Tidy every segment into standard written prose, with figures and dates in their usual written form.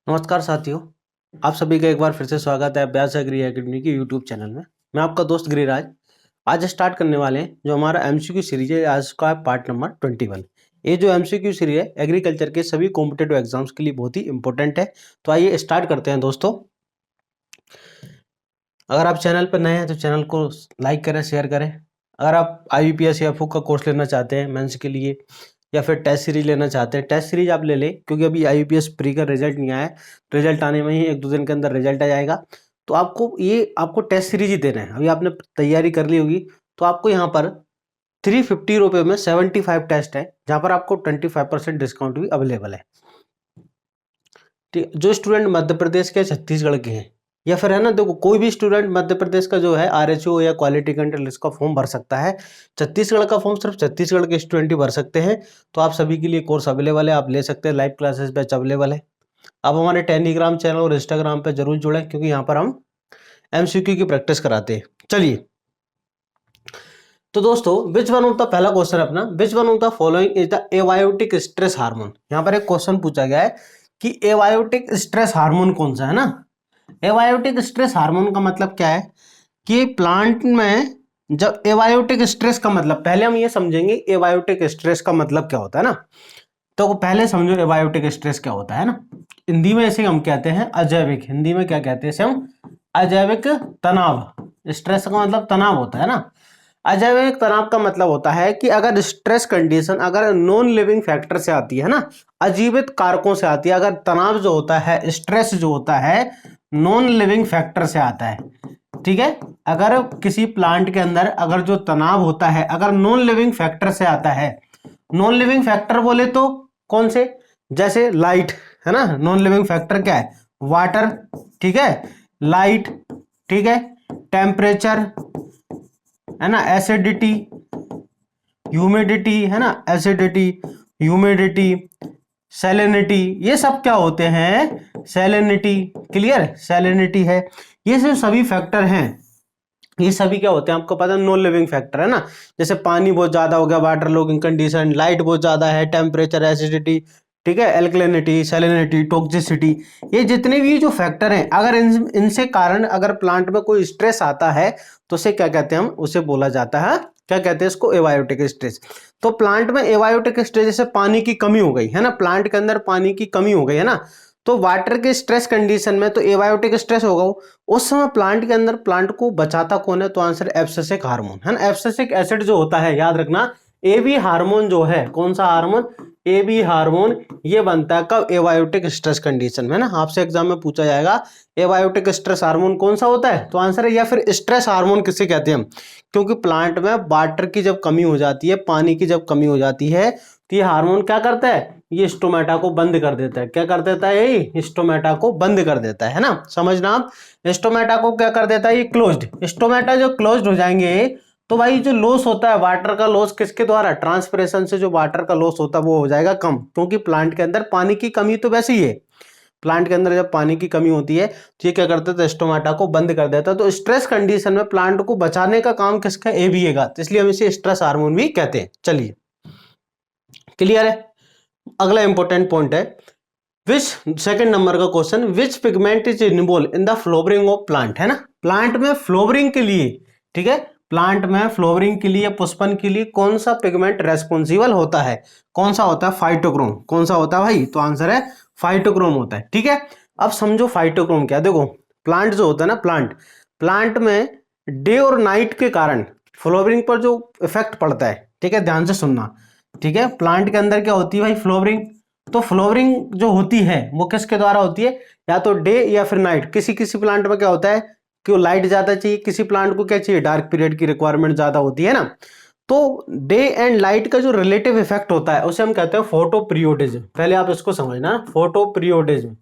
नमस्कार साथियों, आप सभी का एक बार फिर से स्वागत है अभ्यास एग्री एकेडमी की यूट्यूब चैनल में। मैं आपका दोस्त गिरिराज। आज स्टार्ट करने वाले हैं जो हमारा एमसीक्यू सीरीज है। आज का है पार्ट नंबर 21। ये जो एमसीक्यू सीरीज है एग्रीकल्चर के सभी कॉम्पिटेटिव एग्जाम्स के लिए बहुत ही इंपॉर्टेंट है। तो आइए स्टार्ट करते हैं दोस्तों। अगर आप चैनल पर नए हैं तो चैनल को लाइक करें, शेयर करें। अगर आप IBPS या FUG का कोर्स लेना चाहते हैं मेंस के लिए, या फिर टेस्ट सीरीज लेना चाहते हैं, टेस्ट सीरीज आप ले लें, क्योंकि अभी IBPS प्री का रिजल्ट नहीं आया है। रिजल्ट आने में ही 1-2 दिन के अंदर रिजल्ट आ जाएगा। तो आपको टेस्ट सीरीज ही देना है। अभी आपने तैयारी कर ली होगी तो आपको यहाँ पर 350 रुपये में 75 टेस्ट है, जहाँ पर आपको 25% डिस्काउंट भी अवेलेबल है। जो स्टूडेंट मध्य प्रदेश के, छत्तीसगढ़ के हैं, या फिर है ना, देखो कोई भी स्टूडेंट मध्य प्रदेश का जो है RHO या क्वालिटी कंट्रोल इसका फॉर्म भर सकता है। छत्तीसगढ़ का फॉर्म सिर्फ छत्तीसगढ़ के स्टूडेंट ही भर सकते हैं। तो आप सभी के लिए कोर्स अवेलेबल है, आप ले सकते हैं। लाइव क्लासेस बैच अवेलेबल है। आप हमारे टेलीग्राम चैनल और इंस्टाग्राम पर जरूर जुड़ें, क्योंकि यहाँ पर हम MCQ की प्रैक्टिस कराते हैं। चलिए, तो दोस्तों विच वन ऑफ द, पहला क्वेश्चन अपना, विच one of the following is the abiotic stress hormone. यहाँ पर एक क्वेश्चन पूछा गया है कि एबायोटिक स्ट्रेस हार्मोन कौन सा है ना। एबायोटिक स्ट्रेस हार्मोन का मतलब क्या है कि प्लांट में जब एबायोटिक स्ट्रेस का मतलब, पहले हम ये समझेंगे एबायोटिक स्ट्रेस का मतलब क्या होता है ना। तो पहले समझो एबायोटिक स्ट्रेस क्या होता है ना। हिंदी में इसे हम कहते हैं अजैविक। हिंदी में क्या कहते हैं इसे हम? अजैविक तनाव। स्ट्रेस का मतलब तनाव होता है ना। अजैविक तनाव का मतलब होता है कि अगर स्ट्रेस कंडीशन अगर नॉन लिविंग फैक्टर से आती है ना, अजीवित कारकों से आती है। अगर तनाव जो होता है, स्ट्रेस जो होता है, नॉन लिविंग फैक्टर से आता है, ठीक है। अगर किसी प्लांट के अंदर अगर जो तनाव होता है अगर नॉन लिविंग फैक्टर से आता है, नॉन लिविंग फैक्टर बोले तो कौन से? जैसे लाइट है ना। नॉन लिविंग फैक्टर क्या है? वाटर, ठीक है, लाइट, ठीक है, टेम्परेचर है ना, एसिडिटी, ह्यूमिडिटी है ना, एसिडिटी, ह्यूमिडिटी, सैलिनिटी, ये सब क्या होते हैं? सैलिनिटी। क्लियर? सैलिनिटी है। ये सब सभी फैक्टर हैं। ये सभी क्या होते हैं आपको पता है? नॉन लिविंग फैक्टर है ना। जैसे पानी बहुत ज्यादा हो गया, वाटर लॉगिंग कंडीशन, लाइट बहुत ज्यादा है, टेम्परेचर, एसिडिटी, ठीक है, एल्कलिनिटी, सैलिनिटी, टॉक्सिसिटी, ये जितने भी जो फैक्टर हैं, अगर इनसे कारण अगर प्लांट में कोई स्ट्रेस आता है तो उसे क्या कहते हैं? हम उसे बोला जाता है, क्या कहते हैं इसको? Abiotic stress. तो प्लांट में एबायोटिक स्ट्रेस, जैसे पानी की कमी हो गई है ना, प्लांट के अंदर पानी की कमी हो गई है ना, तो वाटर के स्ट्रेस कंडीशन में तो एबायोटिक स्ट्रेस होगा। उस समय प्लांट के अंदर प्लांट को बचाता कौन है? तो आंसर एब्सिसिक हार्मोन है ना। एब्सिसिक एसिड जो होता है, याद रखना, एबी हार्मोन जो है, कौन सा हार्मोन? AB hormone. ये बनता है कब? एबायोटिक स्ट्रेस कंडीशन में ना। आपसे एग्जाम में पूछा जाएगा एबायोटिक स्ट्रेस हार्मोन कौन सा होता है, तो आंसर है, या फिर स्ट्रेस हार्मोन किसे कहते हैं हम? क्योंकि प्लांट में वाटर की जब कमी हो जाती है, पानी की जब कमी हो जाती है, तो ये हार्मोन क्या करता है? ये स्टोमेटा को बंद कर देता है। क्या कर देता है? ये स्टोमेटा को बंद कर देता है ना। समझना आप, स्टोमेटा को क्या कर देता है? ये क्लोज्ड। स्टोमेटा जो क्लोज्ड हो जाएंगे तो भाई जो लॉस होता है वाटर का, लॉस किसके द्वारा? ट्रांसपिरेशन से जो वाटर का लॉस होता है वो हो जाएगा कम, क्योंकि प्लांट के अंदर पानी की कमी तो वैसे ही है। प्लांट के अंदर जब पानी की कमी होती है तो ये क्या करता है? तो स्टोमेटा को बंद कर देता है। तो स्ट्रेस कंडीशन में प्लांट को बचाने का काम किसका? एबीए का। तो इसलिए हम इसे स्ट्रेस हार्मोन भी कहते हैं। चलिए, क्लियर है? अगला इंपॉर्टेंट पॉइंट है, विच, सेकंड नंबर का question, which pigment is involve in the flowering of plant, है ना। प्लांट में फ्लोवरिंग के लिए, ठीक है, प्लांट में फ्लोवरिंग के लिए, पुष्पन के लिए कौन सा पिगमेंट रेस्पॉन्सिबल होता है? कौन सा होता है? फाइटोक्रोम। कौन सा होता है भाई? तो आंसर है फाइटोक्रोम होता है। ठीक है, अब समझो फाइटोक्रोम क्या। देखो, प्लांट जो होता है ना, प्लांट में डे और नाइट के कारण फ्लोवरिंग पर जो इफेक्ट पड़ता है, ठीक है, ध्यान से सुनना, ठीक है। प्लांट के अंदर क्या होती है भाई? फ्लोवरिंग। तो फ्लोवरिंग जो होती है वो किसके द्वारा होती है? या तो डे या फिर नाइट। किसी किसी प्लांट में क्या होता है कि लाइट ज्यादा चाहिए, किसी प्लांट को क्या चाहिए? डार्क पीरियड की रिक्वायरमेंट ज्यादा होती है ना। तो डे एंड लाइट का जो रिलेटिव इफेक्ट होता है उसे हम कहते हैं फोटो पीरियोडिज्म। पहले आप इसको समझना, फोटो पीरियोडिज्म।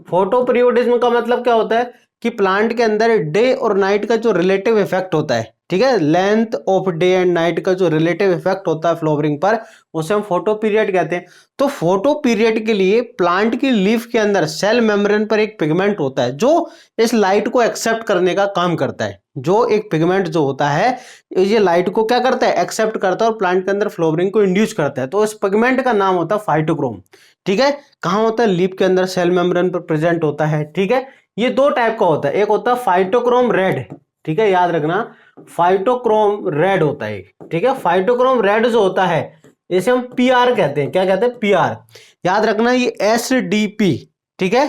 फोटो पीरियोडिज्म का मतलब क्या होता है कि प्लांट के अंदर डे और नाइट का जो रिलेटिव इफेक्ट होता है, ठीक है, length of day and night का जो रिलेटिव इफेक्ट होता है फ्लावरिंग पर, उसे हम फोटो पीरियड कहते हैं। तो फोटो पीरियड के लिए प्लांट की लीफ के अंदर सेल मेम्ब्रेन पर एक पिगमेंट होता है जो इस लाइट को एक्सेप्ट करने का काम करता है। जो एक पिगमेंट जो होता है ये लाइट को क्या करता है, एक्सेप्ट करता है और प्लांट के अंदर फ्लावरिंग को इंड्यूस करता है। तो इस पिगमेंट का नाम होता है फाइटोक्रोम। ठीक है, कहां होता है, लीफ के अंदर सेल मेम्ब्रेन पर प्रेजेंट होता है। ठीक है, ये दो टाइप का होता है, एक होता है फाइटोक्रोम रेड, ठीक है याद रखना, फाइटोक्रोम रेड होता है। ठीक है, फाइटोक्रोम रेड जो होता है इसे हम पीआर कहते हैं। क्या कहते हैं, पीआर। याद रखना ये एसडीपी, ठीक है,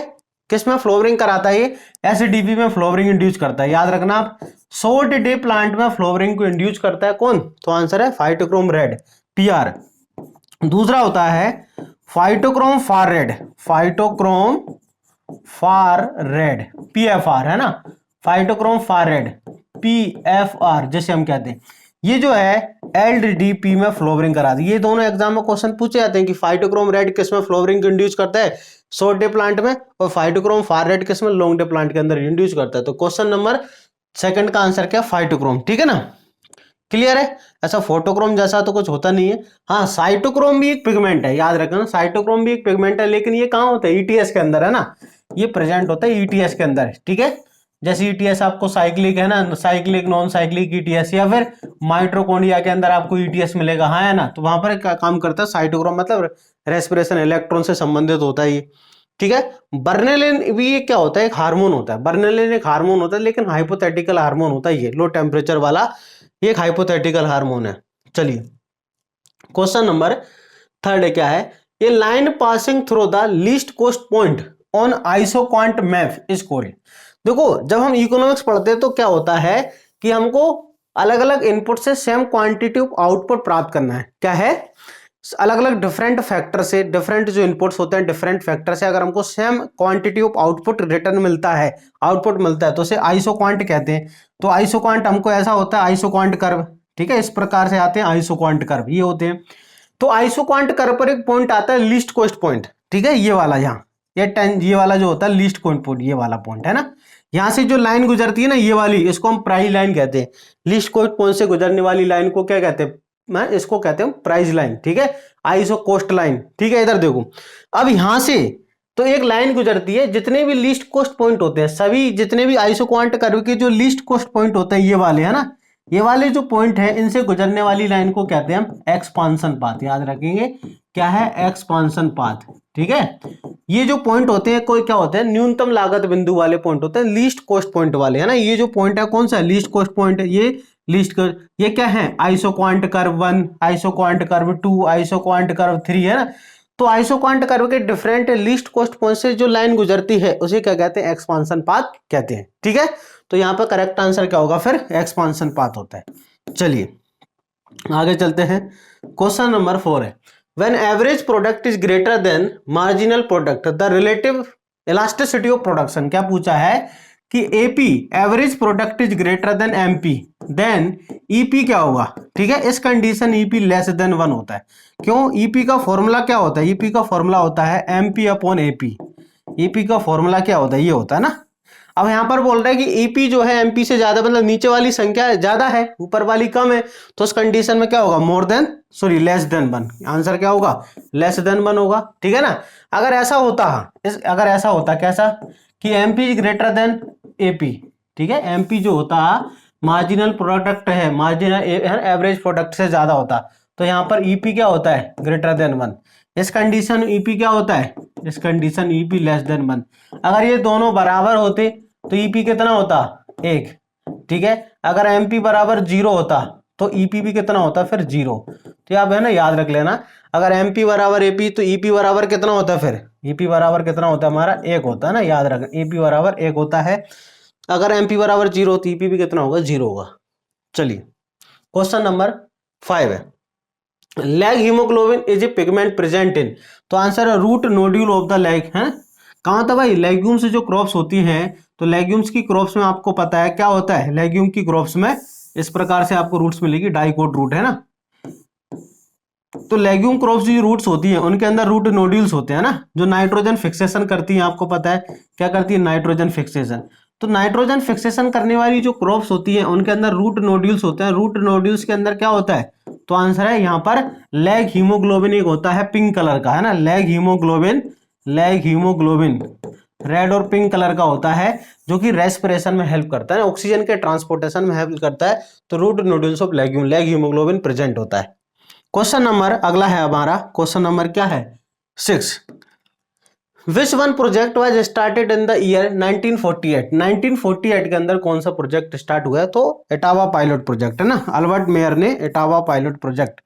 किस में फ्लावरिंग कराता है, ये एसडीपी में फ्लावरिंग इंड्यूस करता है। याद रखना आप, शॉर्ट डे प्लांट में फ्लावरिंग को इंड्यूस करता है कौन, तो आंसर है फाइटोक्रोम रेड, पीआर। दूसरा होता है phytochrome far red, phytochrome far red, PFR है ना, फाइटोक्रोम फार रेड, पीएफआर जैसे हम कहते हैं। ये जो है एलडीपी में फ्लावरिंग करा दी। ये दोनों एग्जाम में क्वेश्चन पूछे जाते हैं कि फाइटोक्रोम रेड किस में फ्लावरिंग इंड्यूस करता है, शॉर्ट डे प्लांट में, और फाइटोक्रोम फार रेड किस में, लॉन्ग डे प्लांट के अंदर इंड्यूस करता है। तो क्वेश्चन नंबर सेकंड का आंसर क्या, फाइटोक्रोम। ठीक है ना, क्लियर है। ऐसा फोटोक्रोम जैसा तो कुछ होता नहीं है। हाँ, साइटोक्रोम भी एक पिगमेंट है, याद रखना, साइटोक्रोम भी एक पिगमेंट है, लेकिन ये कहाँ होता है, ईटीएस के अंदर है ना, ये प्रेजेंट होता है ईटीएस के अंदर। ठीक है, जैसे ईटीएस आपको साइक्लिक है ना, साइक्लिक नॉन साइक्लिक ईटीएस, या फिर माइटोकॉन्ड्रिया के अंदर आपको ईटीएस मिलेगा, हाँ है ना, तो वहां पर काम करता है साइटोक्रोम, मतलब रेस्पिरेशन इलेक्ट्रॉन से संबंधित होता है ये। ठीक है, बर्नलिन भी ये क्या होता है, एक हार्मोन होता है। बर्नलिन एक हार्मोन होता है, लेकिन हाइपोथेटिकल हार्मोन होता है, ये लो टेम्परेचर वाला, ये एक हाइपोथेटिकल हार्मोन है। चलिए क्वेश्चन नंबर थर्ड क्या है, ये line passing through the least cost point on isoquant map is called. देखो जब हम इकोनॉमिक्स पढ़ते हैं तो क्या होता है कि हमको अलग अलग इनपुट से सेम क्वांटिटी ऑफ आउटपुट प्राप्त करना है। क्या है, अलग अलग डिफरेंट फैक्टर से, डिफरेंट जो इनपुट्स होते हैं डिफरेंट फैक्टर से अगर हमको same quantity of output return मिलता है, आउटपुट मिलता है, तो उसे आइसोक्वांट कहते हैं। तो आइसोक्वांट हमको ऐसा होता है आइसोक्वांट कर्व, ठीक है, इस प्रकार से आते हैं आइसोक्वांट कर्व, ये होते हैं। तो आइसोक्वांट कर्व पर एक पॉइंट आता है लीस्ट कॉस्ट पॉइंट, ठीक है, ये वाला, यहाँ ये वाला जो होता है लीस्ट कॉस्ट पॉइंट, ये वाला पॉइंट है ना, यहां से जो लाइन गुजरती है ना ये वाली, इसको हम प्राइस लाइन कहते हैं। लीस्ट कॉस्ट पॉइंट से गुजरने वाली लाइन को क्या कहते हैं, मैं इसको कहते हैं प्राइस लाइन। ठीक है, आइसो कोस्ट लाइन। ठीक है, इधर देखो, अब यहां से तो एक लाइन गुजरती है, जितने भी लीस्ट कॉस्ट पॉइंट होते हैं, सभी जितने भी आइसोक्वांट कर्व के जो लीस्ट कॉस्ट पॉइंट होते हैं ये वाले है ना, ये वाले जो पॉइंट है इनसे गुजरने वाली लाइन को कहते हैं हम एक्सपांशन पाथ। याद रखेंगे क्या है, एक्सपांशन पाथ। ठीक है, ये जो पॉइंट होते हैं कोई क्या होते हैं, न्यूनतम लागत बिंदु वाले पॉइंट होते हैं, लीस्ट कॉस्ट पॉइंट वाले है ना। ये जो पॉइंट है कौन सा, लीस्ट कॉस्ट पॉइंट है, ये लीस्ट कर, ये क्या है, isoquant curve 1, isoquant curve 2, isoquant curve 3 है ना। तो आइसोक्वांट कर्व के डिफरेंट लीस्ट कॉस्ट पॉइंट से जो लाइन गुजरती है उसे क्या कहते हैं, एक्सपांशन पाथ कहते हैं। ठीक है, तो यहां पर करेक्ट आंसर क्या होगा, फिर एक्सपांशन पाथ होता है। चलिए आगे चलते हैं, क्वेश्चन नंबर 4 है, when average product is greater than marginal product the relative elasticity of production. क्या पूछा है कि AP average product is greater than MP, then EP क्या होगा। ठीक है, इस कंडीशन ईपी लेस देन 1 होता है। क्यों, ईपी का फॉर्मूला क्या होता है, ईपी का फॉर्मूला होता है एमपी अपॉन एपी। ईपी का फॉर्मूला क्या होता है, ये होता है ना। अब यहां पर बोल रहा है कि ईपी जो है एमपी से ज्यादा, मतलब नीचे वाली संख्या ज्यादा है ऊपर वाली कम है, तो उस कंडीशन में क्या होगा, more than, sorry less than 1। Answer क्या होगा, लेस देन 1 होगा। ठीक है ना, अगर ऐसा होता, अगर ऐसा होता कैसा कि MP is greater then AP, ठीक है, एमपी जो होता मार्जिनल प्रोडक्ट है, मार्जिनल एवरेज प्रोडक्ट से ज्यादा होता, तो यहां पर ईपी क्या होता है, ग्रेटर देन 1। इस कंडीशन ईपी क्या होता है, इस कंडीशन ईपी लेस देन 1। अगर ये दोनों बराबर होते तो ईपी कितना होता, 1। ठीक है, अगर एमपी बराबर 0 होता तो ईपी भी कितना होता, फिर 0। तो आप है ना याद रख लेना, अगर एमपी बराबर एपी तो ईपी बराबर कितना होता है, फिर ईपी बराबर कितना होता है हमारा, 1 होता है ना, याद रख, ईपी बराबर 1 होता है। अगर एमपी बराबर 0 तो ईपी भी कितना होगा, 0 होगा। चलिए क्वेश्चन नंबर 5 है, leghemoglobin is a pigment present in, तो आंसर है root nodule of the leg है। कहां था भाई, लेग्यूम्स जो क्रॉप्स होती हैं, तो लेग्यूम्स की क्रॉप्स में आपको पता है क्या होता है, लेग्यूम की क्रॉप्स में इस प्रकार से आपको रूट्स मिलेगी, डाइकोट रूट है ना। तो लेग्यूम क्रॉप्स जो रूट्स होती हैं उनके अंदर रूट नोड्यूल्स होते हैं ना, जो नाइट्रोजन फिक्सेशन करती हैं, आपको पता है क्या करती है, नाइट्रोजन फिक्सेशन। तो नाइट्रोजन फिक्सेशन करने वाली जो क्रॉप्स होती है उनके अंदर रूट नोड्यूल्स होते हैं। रूट नोड्यूल्स के अंदर क्या होता है? तो आंसर है यहाँ पर लैग हीमोग्लोबिन एक होता है पिंक कलर का, है ना, lag haemoglobin. Lag haemoglobin red और पिंक कलर का होता है, जो कि रेस्पिरेशन में हेल्प करता है, ऑक्सीजन के ट्रांसपोर्टेशन में हेल्प करता है। तो root nodules of leghemoglobin present होता है। क्वेश्चन नंबर अगला है हमारा, क्वेश्चन नंबर क्या है? 6। Which one project was started in the year 1948? 1948 के अंदर कौन सा प्रोजेक्ट स्टार्ट हुआ है? तो एटावा पायलट प्रोजेक्ट, है ना, अल्बर्ट मेयर ने एटावा पायलट प्रोजेक्ट।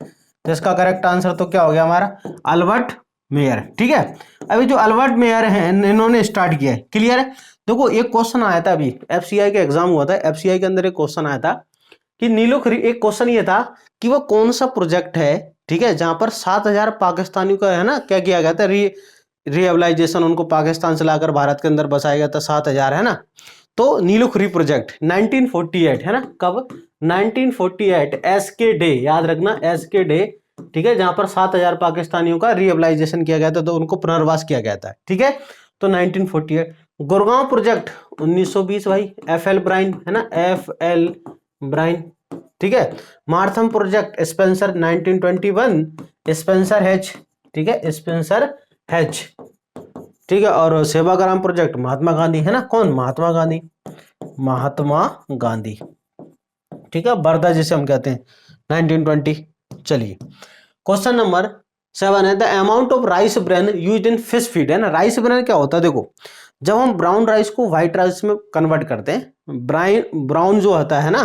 तो इसका करेक्ट आंसर तो क्या हो गया हमारा? Albert Mayer. ठीक है, अभी जो अल्बर्ट मेयर हैं इन्होंने स्टार्ट किया है। क्लियर है? देखो एक क्वेश्चन आया था अभी एफसीआई का एग्जाम हुआ था, एफसीआई के अंदर एक क्वेश्चन आया था कि नीलोखरी, एक क्वेश्चन ये था कि वो कौन सा प्रोजेक्ट है, ठीक है, जहां पर 7,000 पाकिस्तानियों का, है ना, क्या किया गया था, रिएबलाइजेशन, उनको पाकिस्तान से लाकर भारत के अंदर बसाया गया था 7,000, है ना। तो नीलोखरी प्रोजेक्ट 1948, है ना, कब? 1948 एस के डे, याद रखना, एस के डे, ठीक है, जहां पर 7,000 पाकिस्तानियों का रिएबलाइजेशन किया गया था, तो उनको पुनर्वास किया गया था। ठीक है, तो 1948। गुड़गांव प्रोजेक्ट 1920 भाई, एफ.एल. ब्राइन, है ना, एफ.एल. ब्राइन। ठीक है, मार्थम प्रोजेक्ट स्पेंसर 1921, स्पेंसर हैच, ठीक है, स्पेंसर हैच। ठीक है, और सेवाग्राम प्रोजेक्ट महात्मा गांधी, है ना, कौन? महात्मा गांधी, महात्मा गांधी। ठीक है, बर्दा जिसे हम कहते हैं, 1920। चलिए क्वेश्चन नंबर 7 है, the amount of rice bran used in fish feed, है ना। राइस ब्रेन क्या होता है? देखो, जब हम ब्राउन राइस को व्हाइट राइस में कन्वर्ट करते हैं, ब्राउन जो होता है ना,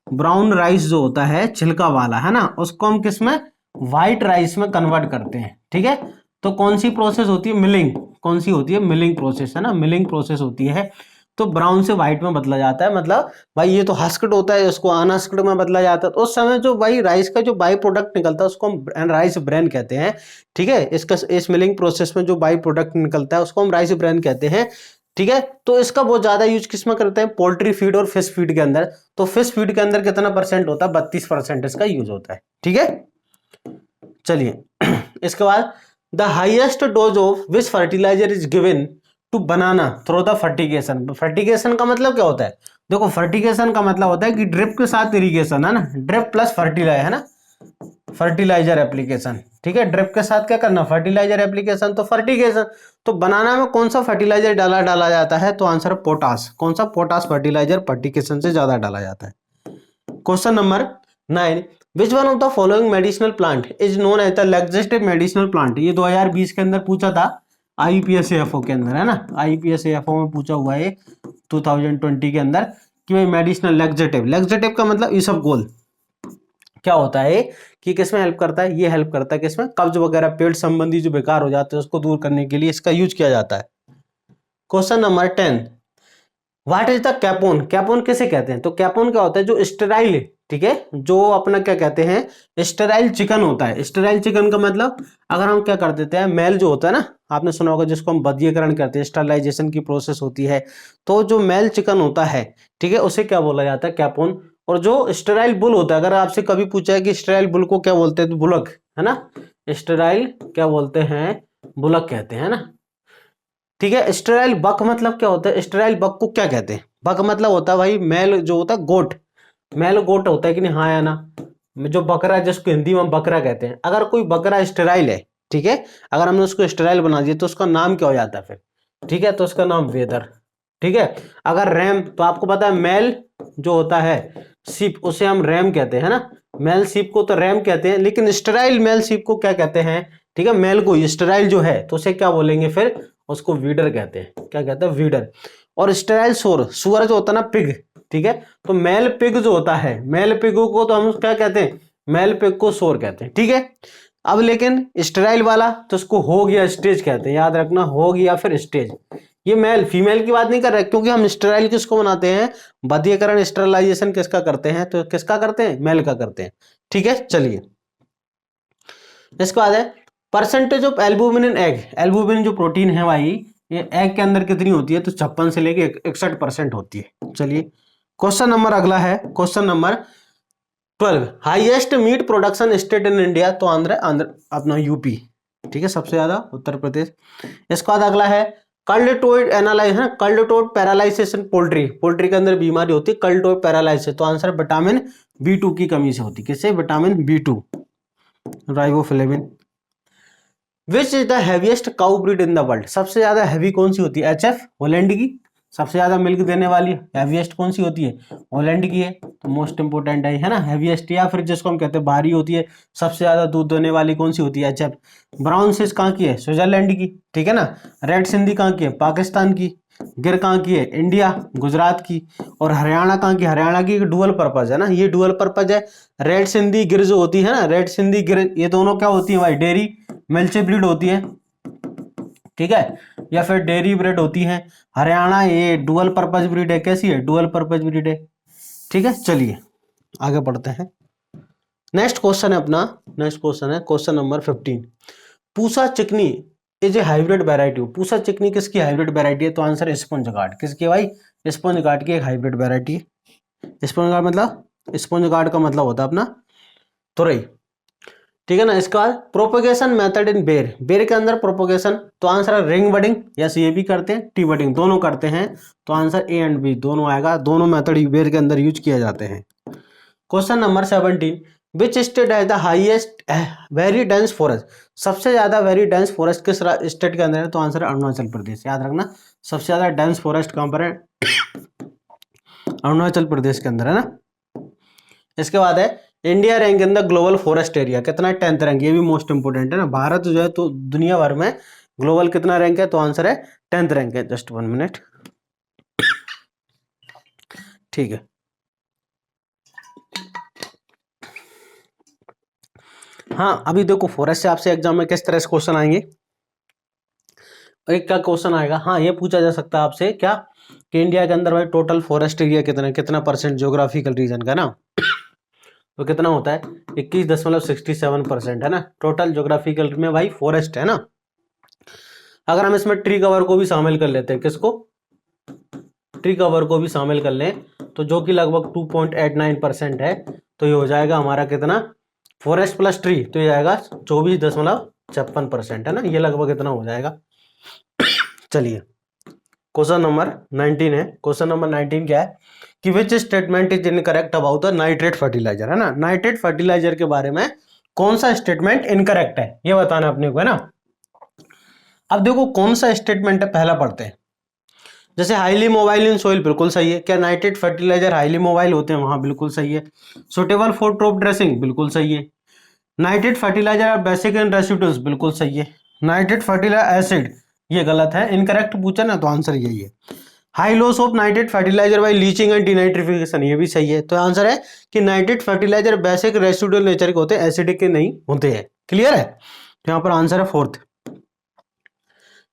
ब्राउन राइस जो होता है छिलका वाला, है ना, उसको हम किस में? व्हाइट राइस में कन्वर्ट करते हैं। ठीक है, तो कौन सी प्रोसेस होती है? मिलिंग। कौन सी होती है? मिलिंग प्रोसेस, है ना, मिलिंग प्रोसेस होती है। तो ब्राउन से व्हाइट में बदला जाता है, मतलब भाई ये तो हस्क्ड होता है, उसको अनहस्क्ड में बदला जाता है। तो उस समय जो भाई राइस का जो बाई प्रोडक्ट निकलता है उसको हम राइस ब्रेन कहते हैं। ठीक है, इस मिलिंग प्रोसेस में जो बाई प्रोडक्ट निकलता है उसको हम राइस ब्रेन कहते हैं। ठीक है, तो इसका बहुत ज्यादा यूज किस में करते हैं? पोल्ट्री फीड और फिश फीड के अंदर। तो फिश फीड के अंदर कितना परसेंट होता है? 32% इसका यूज होता है। ठीक है, चलिए इसके बाद, the highest dose of which fertilizer is given to banana through the fertigation. Fertigation का मतलब क्या होता है? देखो, फर्टिगेशन का मतलब होता है कि ड्रिप के साथ इरिगेशन, है ना, ड्रिप प्लस फर्टिलाइजर, है ना, फर्टिलाइजर एप्लीकेशन। ठीक है, ड्रिप के साथ क्या करना? फर्टिलाइजर एप्लीकेशन, तो फर्टिगेशन। तो बनाना में कौन सा फर्टिलाइजर डाला जाता है? तो आंसर पोटास। कौन सा? पोटास फर्टिलाइजर फर्टिगेशन से ज्यादा डाला जाता है। Question number 9, which one of the following medicinal plant is known as the laxative medicinal plant? ये 2020 के अंदर पूछा था आईपीएसएफओ के अंदर, है ना, आईपीएसएफओ में पूछा हुआ है 2020 के अंदर कि भाई मेडिसिनल लैक्सेटिव, लैक्सेटिव का मतलब इसबगोल क्या होता है कि किसमें हेल्प करता है? ये हेल्प करता है किसमें? कब्ज वगैरह, पेट संबंधी जो बेकार हो जाते हैं उसको दूर करने के लिए इसका यूज किया जाता है। Question number 10, what is the Capone? Capone किसे कहते हैं? तो कैपोन क्या होता है? जो स्टेराइल, ठीक है, जो अपना क्या कहते हैं, स्टेराइल चिकन होता है। स्टेराइल चिकन का मतलब, अगर हम क्या कर देते हैं, मेल जो होता है ना, आपने सुना होगा जिसको हम बधियकरण करते हैं, स्टरलाइजेशन की प्रोसेस होती है, तो जो मेल चिकन होता है, ठीक है, उसे क्या बोला जाता है? कैपोन। और जो स्टेराइल बुल होता है, अगर आपसे कभी पूछा है कि स्टेराइल बुल को क्या बोलते हैं, तो बुलक, है ना, स्टेराइल क्या बोलते हैं? बुलक कहते हैं ना। ठीक है, स्टेराइल बक मतलब क्या होता है? स्टेराइल बक को क्या कहते हैं? बक मतलब होता है भाई मेल जो होता है, गोट, मेल गोट होता है कि नहीं, हाँ या ना? जो बकरा है जिसको हिंदी में हम बकरा कहते हैं, अगर कोई बकरा स्टेराइल है, ठीक है, अगर हमने उसको स्टेराइल बना दिया तो उसका नाम क्या हो जाता है फिर? ठीक है, तो उसका नाम वेदर। ठीक है, अगर रैम, तो आपको पता है मेल जो होता है सीप, उसे हम रैम कहते हैं ना, मेल सीप को तो रैम कहते हैं, लेकिन स्टेराइल मेल सीप को क्या कहते हैं? ठीक है, मेल को स्टेराइल जो है तो उसे क्या बोलेंगे फिर? उसको वीडर कहते हैं। क्या कहते हैं? वीडर। और स्टेराइल सुअर जो होता है ना, पिग, ठीक है, तो मेल पिग जो होता है, मेल पिग को तो हम क्या कहते हैं? मेल पिग को सोर कहते हैं। ठीक है, अब लेकिन स्टेराइल वाला तो उसको होग या स्टेज कहते हैं, याद रखना, होग या फिर स्टेज। ये मेल फीमेल की बात नहीं कर रहे, क्योंकि हम स्टेराइल किसको बनाते हैं? बधियकरण, स्टेरलाइजेशन किसका करते हैं? तो किसका करते हैं? मेल का करते हैं। ठीक है, चलिए इसके बाद है percentage of albumin in egg. Albumin जो प्रोटीन है भाई, ये एग के अंदर कितनी होती है? तो 56 से लेके 61% होती है। चलिए क्वेश्चन नंबर अगला है, question number 12, highest meat production state in India? तो आंध्र अपना यूपी। ठीक है, सबसे ज्यादा उत्तर प्रदेश। इसके बाद अगला है कल्टोइड एनालाइज है, कल्टोइड पैरालाइजेशन पोल्ट्री, पोल्ट्री के अंदर बीमारी होती है कल्टोइड पैरालाइसिस, तो आंसर विटामिन B2 की कमी से होती है। किससे? Vitamin B2, riboflavin. Which is the heaviest cow breed in the world, सबसे ज्यादा हैवी कौन सी होती है? HF हॉलैंड की, सबसे ज्यादा मिल्क देने वाली हैवीएस्ट कौन सी होती है? हॉलैंड की है, तो मोस्ट इंपोर्टेंट है ना हैवीएस्ट, या फिर जिसको हम कहते हैं भारी होती है, सबसे ज्यादा दूध देने वाली कौन सी होती है? HF। ब्राउन स्विस कहाँ की है? स्विट्जरलैंड की, ठीक है ना। रेड सिंधी कहाँ की है? पाकिस्तान की। गिर कहाँ की है? इंडिया, गुजरात की। और हरियाणा कहाँ की? हरियाणा की डुअल पर्पज है ना, ये डुअल पर्पज है। रेड सिंधी गिर जो होती है ना, रेड सिंधी गिर, ये दोनों क्या होती है भाई? डेयरी मिल्ची ब्रीड होती है, ठीक है, या फिर डेयरी ब्रीड होती है। हरियाणा ये डुअल पर्पज ब्रीड है। कैसी है? डुअल पर्पज ब्रीड है, ठीक है। चलिए आगे बढ़ते हैं। नेक्स्ट क्वेश्चन है अपना, नेक्स्ट क्वेश्चन है क्वेश्चन नंबर 15। पूसा चिकनी is a hybrid variety. Pusa चिकनी किसकी हाइब्रिड वेराइटी है? तो आंसर है स्पंज गार्ड। किसकी भाई? स्पंज गार्ड की एक हाइब्रिड वेराइटी है। स्पंज गार्ड मतलब, स्पंज गार्ड का मतलब होता है अपना तुरई, ठीक है ना। इसके बाद प्रोपोगेशन मेथड इन बेर, बेर के अंदर प्रोपोगेशन, तो आंसर है रिंग बडिंग, यस ये भी करते हैं, टी बडिंग दोनों करते हैं, तो आंसर A एंड B दोनों आएगा। दोनों मेथड बेर के अंदर यूज किए जाते हैं। Question number 17। Which state has the highest very dense forest, सबसे ज्यादा वेरी डेंस फॉरेस्ट किस स्टेट के अंदर है? तो आंसर है अरुणाचल प्रदेश। याद रखना, सबसे ज्यादा डेंस फॉरेस्ट कहां पर है? अरुणाचल प्रदेश के अंदर है ना। इसके बाद है India rank in the global forest area, कितना? 10th रैंक, ये भी मोस्ट इंपोर्टेंट है ना। भारत जो है तो दुनिया भर में ग्लोबल कितना रैंक है? तो आंसर है 10th रैंक है। जस्ट 1 मिनट, ठीक है। हाँ अभी देखो फॉरेस्ट से आपसे एग्जाम में किस तरह से क्वेश्चन आएंगे। एक क्या क्वेश्चन आएगा, हाँ ये पूछा जा सकता है आपसे क्या, कि इंडिया के अंदर भाई टोटल फॉरेस्ट एरिया कितना, कितना परसेंट ज्योग्राफिकल रीजन का ना, तो कितना होता है? 21.67% है ना, टोटल ज्योग्राफिकल में भाई फॉरेस्ट है ना। अगर हम इसमें ट्री कवर को भी शामिल कर लेते हैं, किसको? ट्री कवर को भी शामिल कर लें, तो जो कि लगभग 2.89% है, तो ये हो जाएगा हमारा कितना? फॉरेस्ट प्लस ट्री, तो ये आएगा 24.56% है ना, ये लगभग इतना हो जाएगा। चलिए क्वेश्चन नंबर 19 है। क्वेश्चन नंबर 19 क्या है कि which statement is incorrect about the nitrate fertilizer, है ना। नाइट्रेट फर्टिलाइजर के बारे में कौन सा स्टेटमेंट इनकरेक्ट है, ये बताना अपने को, है ना। अब देखो कौन सा स्टेटमेंट है, पहला पढ़ते हैं। जैसे हाईली मोबाइल इन सोइल, बिल्कुल सही है। क्या नाइट्रेट फर्टिलाइजर हाईली मोबाइल होते हैं? वहां बिल्कुल सही है। सुटेबल फॉर टॉप ड्रेसिंग, बिल्कुल सही है। Nitrate fertilizer are basic in residues, बिल्कुल सही है। नाइट्रेट फर्टिलाइजर एसिड, ये गलत है, इनकरेक्ट पूछा ना, तो आंसर यही है। High loss of nitrate fertiliser by leaching and denitrification, ये भी सही है। तो आंसर है कि nitrate fertiliser basic residual nature के होते हैं, एसिडिक के नहीं होते हैं। क्लियर है, तो यहाँ पर आंसर है 4th।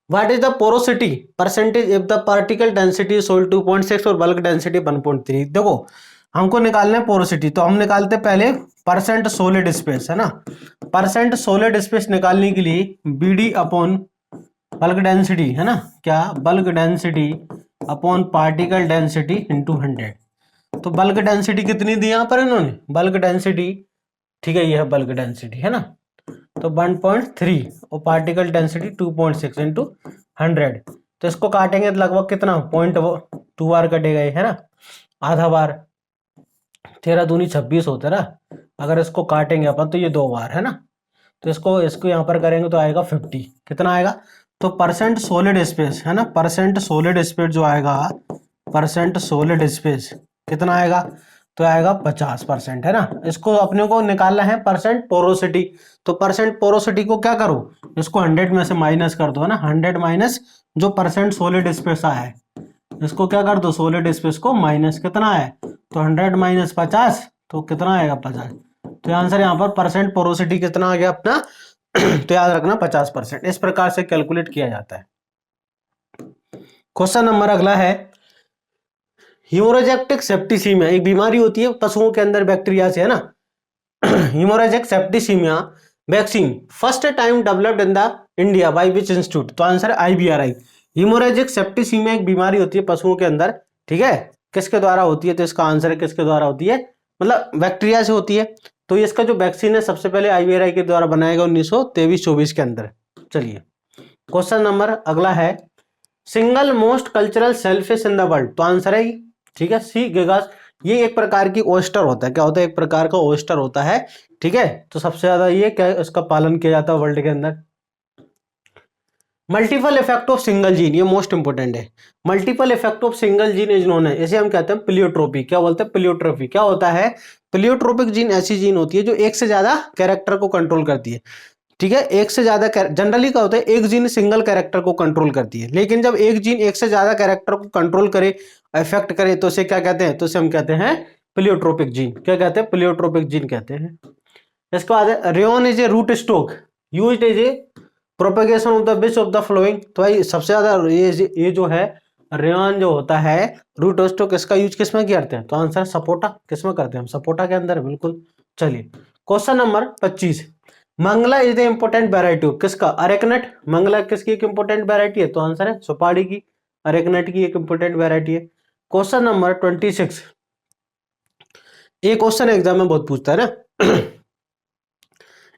What is the porosity percentage if the particle density soil 2.6 और बल्क डेंसिटी 1.3। देखो हमको निकालना है पोरोसिटी, तो हम निकालते पहले परसेंट सोलिड स्पेस, है ना। परसेंट सोलिड स्पेस निकालने के लिए BD अपॉन बल्क डेंसिटी, है ना, क्या? Bulk density upon particle density into 100। तो बल्क डेंसिटी कितनी दी यहाँ पर इन्होंने? बल्क डेंसिटी, ठीक है, ये है बल्क डेंसिटी, है ना, तो 1.3 और पार्टिकल डेंसिटी 2.6 इंटू 100। तो इसको काटेंगे तो लगभग कितना? 0.2 बार कटेगा, है ना, आधा बार। 13 दूनी 26 होता है ना। अगर इसको काटेंगे अपन तो ये 2 बार, है ना, तो इसको इसको यहाँ पर करेंगे तो आएगा 50। कितना आएगा? तो परसेंट सोलिड स्पेस, है ना, परसेंट सोलिड स्पेस जो आएगा, परसेंट सोलिड स्पेस कितना आएगा? तो आएगा 50%, है ना। इसको अपने को निकालना है परसेंट पोरोसिटी, तो परसेंट पोरोसिटी को क्या करो? इसको 100 में से माइनस कर दो, है ना। 100 माइनस जो परसेंट सोलिड स्पेस आया है, इसको क्या कर दो? सोलिड स्पेस को माइनस, कितना है? तो 100 माइनस 50, तो कितना आएगा? 50। तो आंसर यहाँ पर परसेंट पोरोसिटी कितना आ गया अपना? तो याद रखना 50%। इस प्रकार से कैलकुलेट किया जाता है। क्वेश्चन नंबर अगला है, हीमोरेजिक सेप्टिसीमिया एक बीमारी होती है पशुओं के अंदर बैक्टीरिया से, है ना। Hemorrhagic septicemia vaccine first time developed in the India by which institute. तो आंसर है IBRI। हीमोरेजिक सेप्टिसीमिया एक बीमारी होती है पशुओं के अंदर, ठीक है, किसके द्वारा होती है? तो इसका आंसर है किसके द्वारा होती है? मतलब बैक्टीरिया से होती है। तो इसका जो वैक्सीन है सबसे पहले IBRI के द्वारा बनाया गया 1923-24 के अंदर। चलिए क्वेश्चन नंबर अगला है, single most cultural shellfish in the world, तो आंसर है ठीक है सी गिगास। ये एक प्रकार की ओस्टर होता है, क्या होता है, एक प्रकार का ओस्टर होता है, ठीक है। तो सबसे ज्यादा ये क्या इसका पालन किया जाता है वर्ल्ड के अंदर। Multiple effect of single gene, ये मोस्ट इंपोर्टेंट है। Multiple effect of single gene is known है, इसे हम कहते हैं प्लियोट्रोपी। क्या बोलते हैं, प्लियोट्रोपी। क्या होता है, प्लियोट्रोपिक जीन ऐसी जीन होती है जो एक से ज्यादा कैरेक्टर को कंट्रोल करती है, ठीक है। एक से ज्यादा जनरली क्या होता है, एक जीन सिंगल कैरेक्टर को कंट्रोल करती है, लेकिन जब एक जीन एक से ज्यादा कैरेक्टर को कंट्रोल करे, इफेक्ट करे, तो उसे क्या कहते हैं, तो उसे हम कहते हैं प्लियोट्रोपिक जीन। क्या कहते हैं, प्लियोट्रोपिक जीन कहते हैं। इसके बाद rain is a root stock used as a propagation of the which of the following. तो भाई सबसे ज्यादा ये जो है रेन जो होता है रूट स्टॉक, इसका यूज किस में करते हैं, तो आंसर सपोटा। किस में करते हैं हम, सपोटा के अंदर, बिल्कुल। चलिए question number 25, Mangala is the important variety of किसका, अरेकनट। मंगला किसकी एक इंपोर्टेंट वेराइटी है, तो आंसर है सुपारी की, अरेकनट की एक इंपोर्टेंट वेराइटी है। क्वेश्चन नंबर 26, एक क्वेश्चन एग्जाम में बहुत पूछता है ना।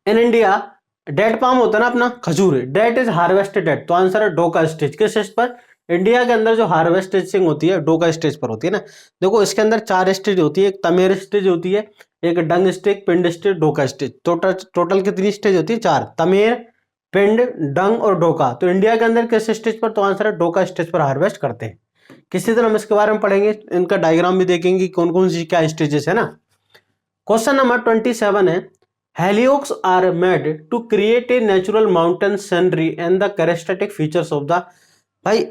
इन इंडिया डेट पाम होता है ना अपना खजूर, डेट इज हार्वेस्टेड डेट, तो आंसर है डोका स्टेज। किस स्टेज पर, इंडिया के अंदर जो हार्वेस्टिंग होती है डोका स्टेज पर होती है ना। देखो इसके अंदर 4 स्टेज होती है, एक तमेर स्टेज होती है, एक डंग स्टेज, पिंड स्टेज, डोका स्टेज। टोटल कितनी स्टेज होती है, 4, तमेर, पिंड, डंग और डोका। तो इंडिया के अंदर किस स्टेज पर, तो आंसर है डोका स्टेज पर हार्वेस्ट करते हैं। किसी तरह हम इसके बारे में पढ़ेंगे, इनका डायग्राम भी देखेंगे कौन कौन सी क्या स्टेजेस है ना। क्वेश्चन नंबर 27 है, हेलियोक्स are made to create a natural mountain scenery and the characteristic features of the, भाई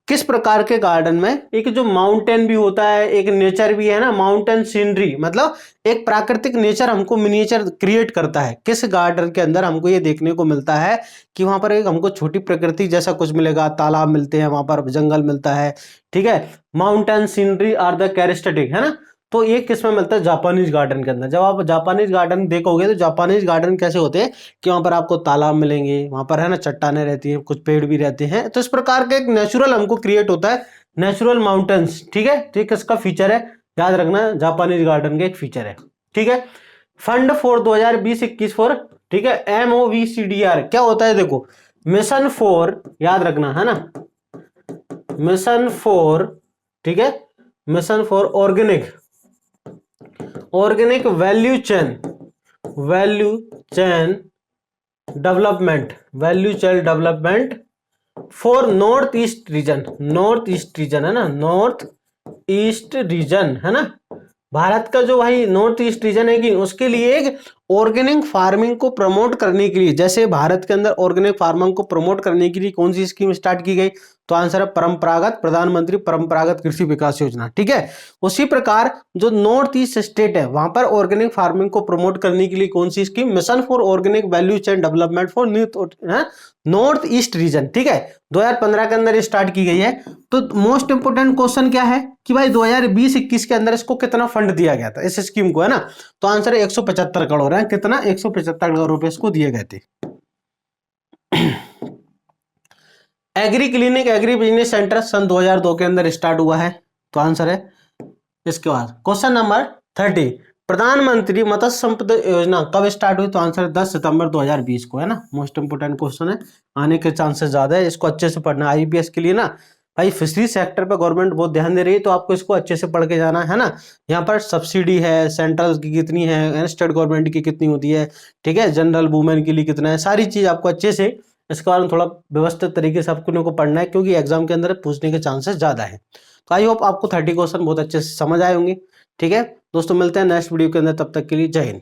किस प्रकार के गार्डन में एक जो माउंटेन भी होता है, एक नेचर भी है ना, माउंटेन सीनरी मतलब एक प्राकृतिक नेचर हमको मिनिएचर क्रिएट करता है। किस गार्डन के अंदर हमको ये देखने को मिलता है कि वहां पर एक हमको छोटी प्रकृति जैसा कुछ मिलेगा, तालाब मिलते हैं वहां पर, जंगल मिलता है, ठीक है। Mountain scenery are the characteristic है ना। तो ये किस में मिलता है, जापानीज गार्डन के अंदर। जब आप जापानीज गार्डन देखोगे तो जापानीज गार्डन कैसे होते हैं कि वहां पर आपको तालाब मिलेंगे, वहां पर है ना चट्टाने रहती हैं, कुछ पेड़ भी रहते हैं। तो इस प्रकार का एक नेचुरल हमको क्रिएट होता है, नेचुरल माउंटेन्स, ठीक है। तो ये किसका फीचर है, याद रखना, जापानीज गार्डन का एक फीचर है, ठीक है। फंड फॉर 2020-21 फॉर, ठीक है, MOVCDR क्या होता है, देखो मिशन फॉर, याद रखना है ना, मिशन फॉर, ठीक है, mission for organic value chain development for north east reason है ना, नॉर्थ ईस्ट रीजन है ना, भारत का जो भाई नॉर्थ ईस्ट रीजन है कि उसके लिए एक ऑर्गेनिक फार्मिंग को प्रमोट करने के लिए, जैसे भारत के अंदर ऑर्गेनिक फार्मिंग को प्रमोट करने के लिए कौन सी स्कीम स्टार्ट की गई, तो आंसर है परंपरागत, प्रधानमंत्री परंपरागत कृषि विकास योजना, ठीक है। उसी प्रकार जो नॉर्थ ईस्ट स्टेट है वहां पर ऑर्गेनिक फार्मिंग को प्रमोट करने के लिए कौन सी scheme, mission for organic value chain development for north east region, ठीक है, 2015 के अंदर स्टार्ट की गई है। तो मोस्ट इंपोर्टेंट क्वेश्चन क्या है कि भाई 2020-21 के अंदर इसको कितना फंड दिया गया था, इस स्कीम को, है ना। तो आंसर है 175 करोड़ है, कितना, 175 करोड़ रुपए इसको दिए गए थे। Agri clinic agri business centre सन 2002 के अंदर स्टार्ट हुआ है, तो आंसर है। इसके बाद क्वेश्चन नंबर 30, प्रधानमंत्री मत्स्य संपदा योजना कब स्टार्ट हुई, तो आंसर 10 सितंबर 2020 को, है ना। मोस्ट इंपोर्टेंट क्वेश्चन है, आने के चांसेस ज्यादा है, इसको अच्छे से पढ़ना। IPS के लिए ना भाई फिशरी सेक्टर पर गवर्नमेंट बहुत ध्यान दे रही है, तो आपको इसको अच्छे से पढ़ के जाना है ना। यहाँ पर सब्सिडी है, सेंट्रल की कितनी है, स्टेट गवर्नमेंट की कितनी होती है, ठीक है, जनरल वुमेन के लिए कितना है, सारी चीज आपको अच्छे से इसके बारे में थोड़ा व्यवस्थित तरीके से आपको पढ़ना है, क्योंकि एग्जाम के अंदर पूछने के चांसेस ज्यादा है। तो आई होप आपको 30 क्वेश्चन बहुत अच्छे से समझ आए होंगे, ठीक है दोस्तों। मिलते हैं नेक्स्ट वीडियो के अंदर, तब तक के लिए जय हिंद।